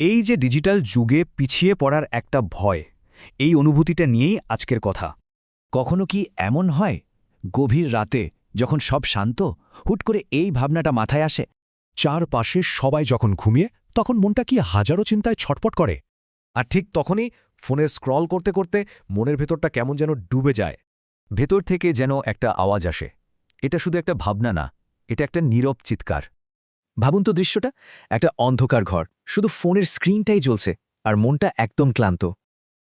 এই যে ডিজিটাল যুগে পিছিয়ে পড়ার একটা ভয়, এই অনুভূতিটা নিয়েই আজকের কথা। কখনো কি এমন হয় গভীর রাতে যখন সব শান্ত হুট করে এই ভাবনাটা মাথায় আসে? চারপাশে সবাই যখন ঘুমিয়ে তখন মনটা কি হাজারো চিন্তায় ছটপট করে। আর ঠিক তখনই ফোনে স্ক্রল করতে করতে মনের ভেতরটা কেমন যেন ডুবে যায়। ভেতর থেকে যেন একটা আওয়াজ আসে, এটা শুধু একটা ভাবনা না, এটা একটা নীরব চিৎকার। ভাবুন তো দৃশ্যটা, একটা অন্ধকার ঘর, শুধু ফোনের স্ক্রিনটাই জ্বলছে আর মনটা একদম ক্লান্ত।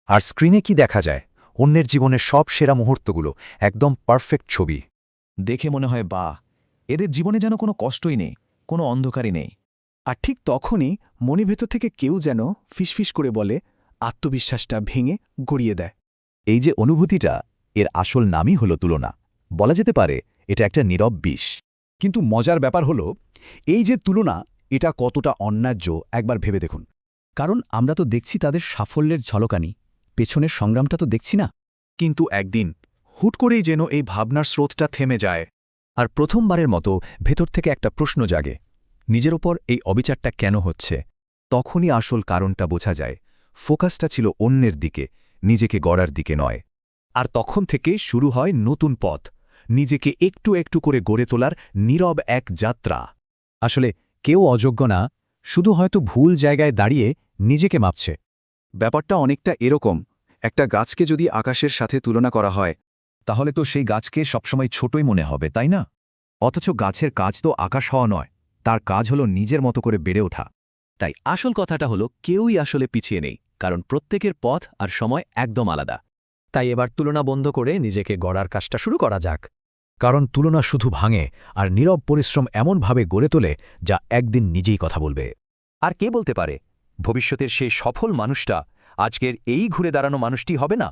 আর স্ক্রিনে কি দেখা যায়? অন্যের জীবনের সব সেরা মুহূর্তগুলো, একদম পারফেক্ট ছবি। দেখে মনে হয় এদের জীবনে যেন কোনো কষ্টই নেই, কোনো অন্ধকারই নেই। আর ঠিক তখনই মনের ভেতর থেকে কেউ যেন ফিসফিস করে বলে, আত্মবিশ্বাসটা ভেঙে গড়িয়ে দেয়। এই যে অনুভূতিটা, এর আসল নামই হলো তুলনা। বলা যেতে পারে এটা একটা নীরব বিষ। কিন্তু মজার ব্যাপার হলো, এই যে তুলনা, এটা কতটা অন্যায্য একবার ভেবে দেখুন। কারণ আমরা তো দেখছি তাদের সাফল্যের ঝলকানি, পেছনের সংগ্রামটা তো দেখছি না। কিন্তু একদিন হুট করেই যেন এই ভাবনার স্রোতটা থেমে যায়। আর প্রথমবারের মতো ভেতর থেকে একটা প্রশ্ন জাগে, নিজের ওপর এই অবিচারটা কেন হচ্ছে? তখনই আসল কারণটা বোঝা যায়। ফোকাসটা ছিল অন্যের দিকে, নিজেকে গড়ার দিকে নয়। আর তখন থেকে শুরু হয় নতুন পথ, নিজেকে একটু একটু করে গড়ে তোলার নীরব এক যাত্রা। আসলে কেউ অযোগ্য না, শুধু হয়তো ভুল জায়গায় দাঁড়িয়ে নিজেকে মাপছে। ব্যাপারটা অনেকটা এরকম, একটা গাছকে যদি আকাশের সাথে তুলনা করা হয়, তাহলে তো সেই গাছকে সবসময় ছোটই মনে হবে, তাই না? অথচ গাছের কাজ তো আকাশ হওয়া নয়, তার কাজ হলো নিজের মতো করে বেড়ে ওঠা। তাই আসল কথাটা হলো, কেউই আসলে পিছিয়ে নেই, কারণ প্রত্যেকের পথ আর সময় একদম আলাদা। তাই এবার তুলনা বন্ধ করে নিজেকে গড়ার কাজটা শুরু করা যাক। কারণ তুলনা শুধু ভাঙে, আর নীরব পরিশ্রম এমনভাবে গড়ে তোলে যা একদিন নিজেই কথা বলবে। আর কে বলতে পারে ভবিষ্যতের সেই সফল মানুষটা আজকের এই ঘুরে দাঁড়ানো মানুষটি হবে না?